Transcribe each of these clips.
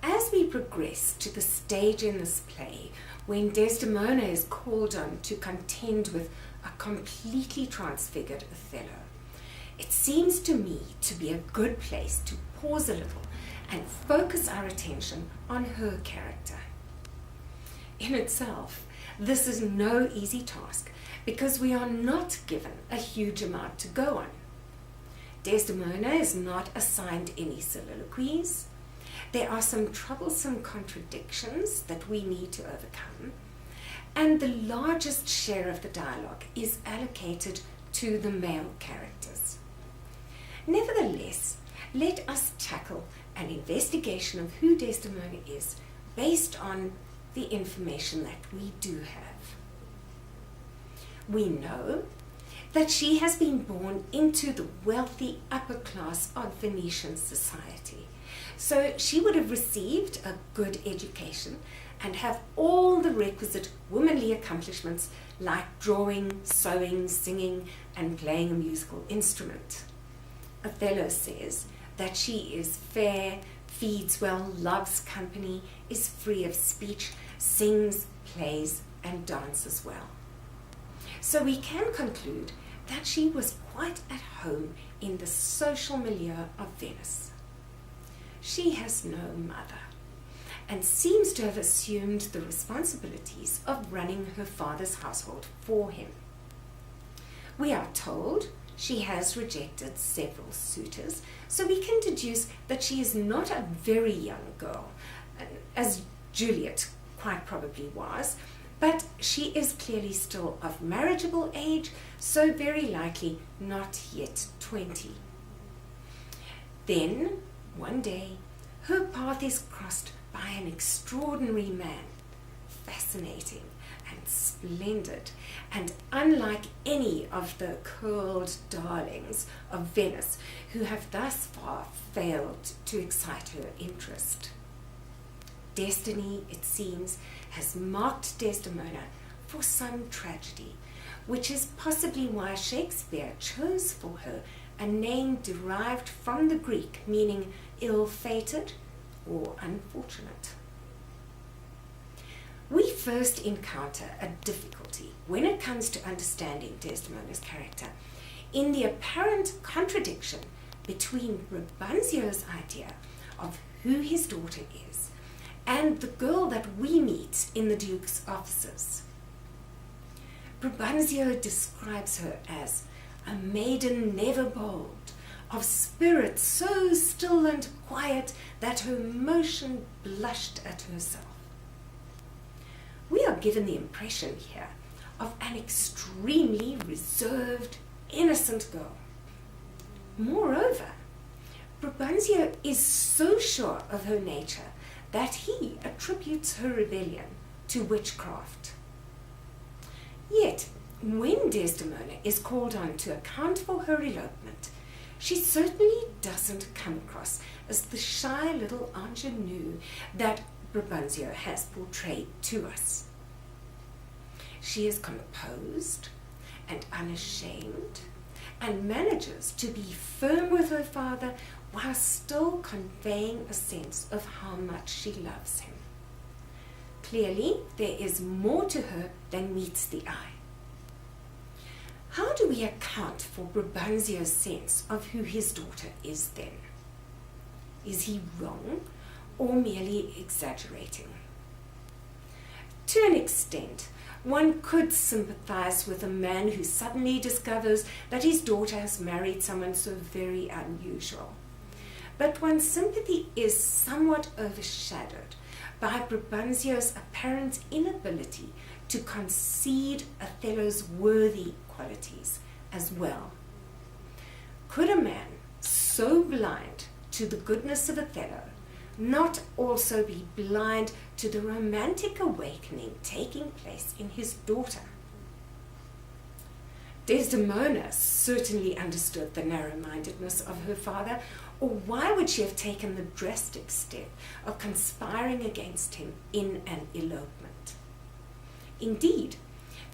As we progress to the stage in this play, when Desdemona is called on to contend with a completely transfigured Othello, it seems to me to be a good place to pause a little and focus our attention on her character. In itself, this is no easy task because we are not given a huge amount to go on. Desdemona is not assigned any soliloquies. There are some troublesome contradictions that we need to overcome, and the largest share of the dialogue is allocated to the male characters. Nevertheless, let us tackle an investigation of who Desdemona is based on the information that we do have. We know that she has been born into the wealthy upper class of Venetian society. So she would have received a good education and have all the requisite womanly accomplishments like drawing, sewing, singing, and playing a musical instrument. Othello says that she is fair, feeds well, loves company, is free of speech, sings, plays, and dances well. So we can conclude that she was quite at home in the social milieu of Venice. She has no mother and seems to have assumed the responsibilities of running her father's household for him. We are told she has rejected several suitors, so we can deduce that she is not a very young girl, as Juliet quite probably was, but she is clearly still of marriageable age, so very likely not yet 20. Then, one day, her path is crossed by an extraordinary man, fascinating and splendid, and unlike any of the curled darlings of Venice who have thus far failed to excite her interest. Destiny, it seems, has marked Desdemona for some tragedy, which is possibly why Shakespeare chose for her a name derived from the Greek meaning ill-fated or unfortunate. We first encounter a difficulty when it comes to understanding Desdemona's character in the apparent contradiction between Brabantio's idea of who his daughter is and the girl that we meet in the Duke's offices. Brabantio describes her as a maiden never bold, of spirit so still and quiet that her motion blushed at herself. We are given the impression here of an extremely reserved, innocent girl. Moreover, Brabantio is so sure of her nature that he attributes her rebellion to witchcraft. Yet, when Desdemona is called on to account for her elopement, she certainly doesn't come across as the shy little ingenue that Brabantio has portrayed to us. She is composed and unashamed and manages to be firm with her father while still conveying a sense of how much she loves him. Clearly, there is more to her than meets the eye. How do we account for Brabantio's sense of who his daughter is then? Is he wrong or merely exaggerating? To an extent, one could sympathize with a man who suddenly discovers that his daughter has married someone so very unusual. But one's sympathy is somewhat overshadowed by Brabantio's apparent inability to concede Othello's worthy qualities as well. Could a man so blind to the goodness of Othello not also be blind to the romantic awakening taking place in his daughter? Desdemona certainly understood the narrow-mindedness of her father, or why would she have taken the drastic step of conspiring against him in an elopement? Indeed,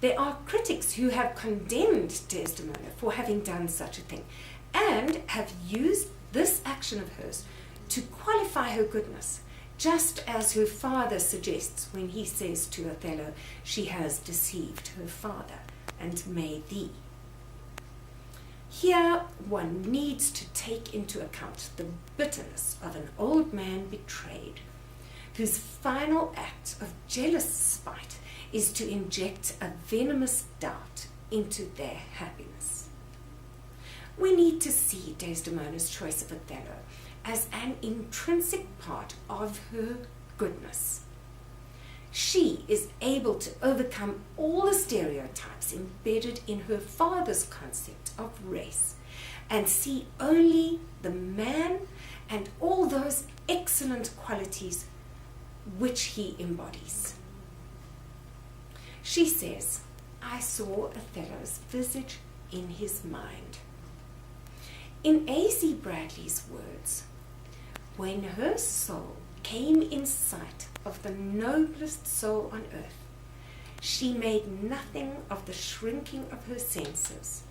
there are critics who have condemned Desdemona for having done such a thing and have used this action of hers to qualify her goodness just as her father suggests when he says to Othello, she has deceived her father and made thee. Here one needs to take into account the bitterness of an old man betrayed, whose final act of jealous spite is to inject a venomous doubt into their happiness. We need to see Desdemona's choice of Othello as an intrinsic part of her goodness. She is able to overcome all the stereotypes embedded in her father's concept of race and see only the man and all those excellent qualities which he embodies. She says, I saw Othello's visage in his mind. In A.C. Bradley's words, when her soul came in sight of the noblest soul on earth, she made nothing of the shrinking of her senses,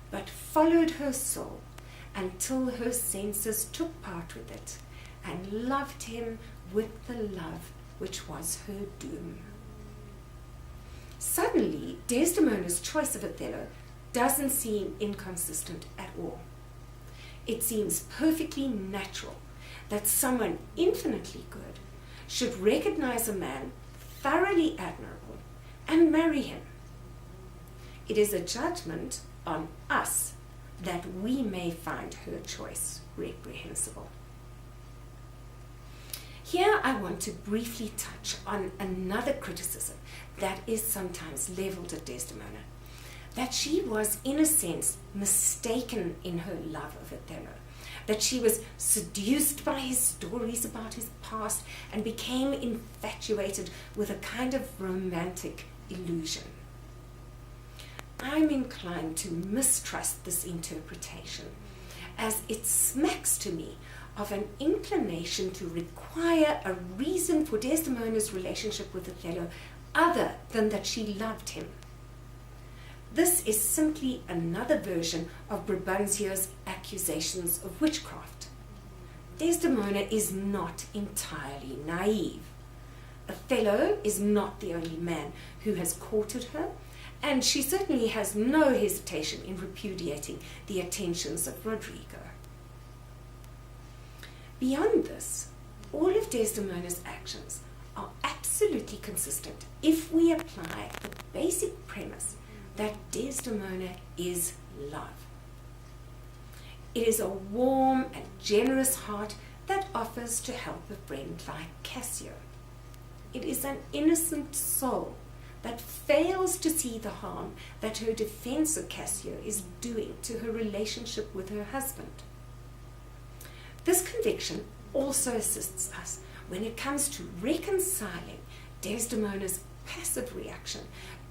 but followed her soul until her senses took part with it and loved him with the love which was her doom. Suddenly, Desdemona's choice of Othello doesn't seem inconsistent at all. It seems perfectly natural that someone infinitely good should recognize a man thoroughly admirable and marry him. It is a judgment on us that we may find her choice reprehensible. Here I want to briefly touch on another criticism that is sometimes leveled at Desdemona, that she was in a sense mistaken in her love of Othello, that she was seduced by his stories about his past and became infatuated with a kind of romantic illusion. I'm inclined to mistrust this interpretation, as it smacks to me of an inclination to require a reason for Desdemona's relationship with Othello other than that she loved him. This is simply another version of Brabantio's accusations of witchcraft. Desdemona is not entirely naive. Othello is not the only man who has courted her, and she certainly has no hesitation in repudiating the attentions of Rodrigo. Beyond this, all of Desdemona's actions are absolutely consistent if we apply the basic premise that Desdemona is love. It is a warm and generous heart that offers to help a friend like Cassio. It is an innocent soul that fails to see the harm that her defense of Cassio is doing to her relationship with her husband. This conviction also assists us when it comes to reconciling Desdemona's passive reaction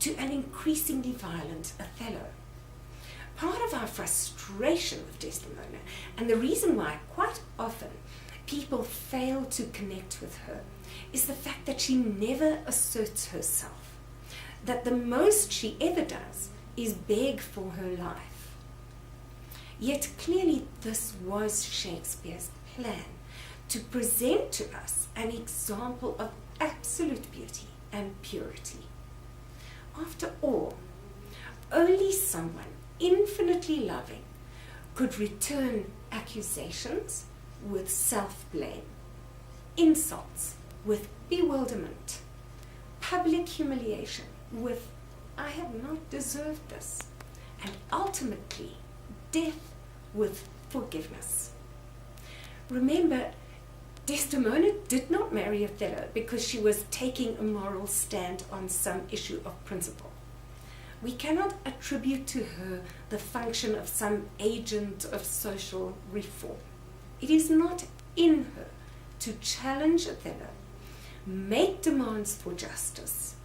to an increasingly violent Othello. Part of our frustration with Desdemona, and the reason why quite often people fail to connect with her, is the fact that she never asserts herself, that the most she ever does is beg for her life. Yet clearly this was Shakespeare's plan, to present to us an example of absolute beauty and purity. After all, only someone infinitely loving could return accusations with self-blame, insults with bewilderment, public humiliation with "I have not deserved this," and ultimately death with forgiveness. Remember, Desdemona did not marry Othello because she was taking a moral stand on some issue of principle. We cannot attribute to her the function of some agent of social reform. It is not in her to challenge Othello, make demands for justice,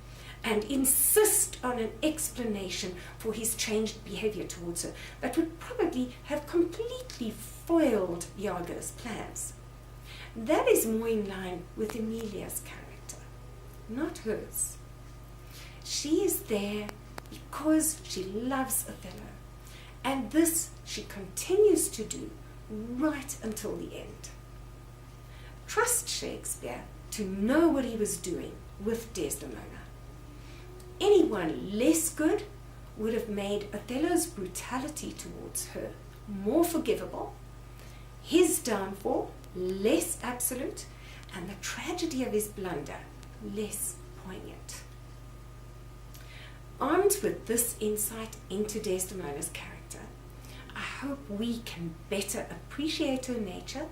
and insist on an explanation for his changed behavior towards her that would probably have completely foiled Iago's plans. That is more in line with Emilia's character, not hers. She is there because she loves Othello, and this she continues to do right until the end. trust Shakespeare to know what he was doing with Desdemona. Anyone less good would have made Othello's brutality towards her more forgivable, his downfall less absolute, and the tragedy of his blunder less poignant. Armed with this insight into Desdemona's character, I hope we can better appreciate her nature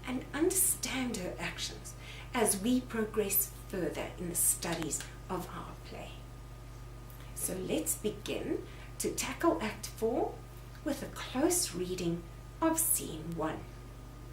and understand her actions as we progress further in the studies of our play. So let's begin to tackle Act 4 with a close reading of Scene 1.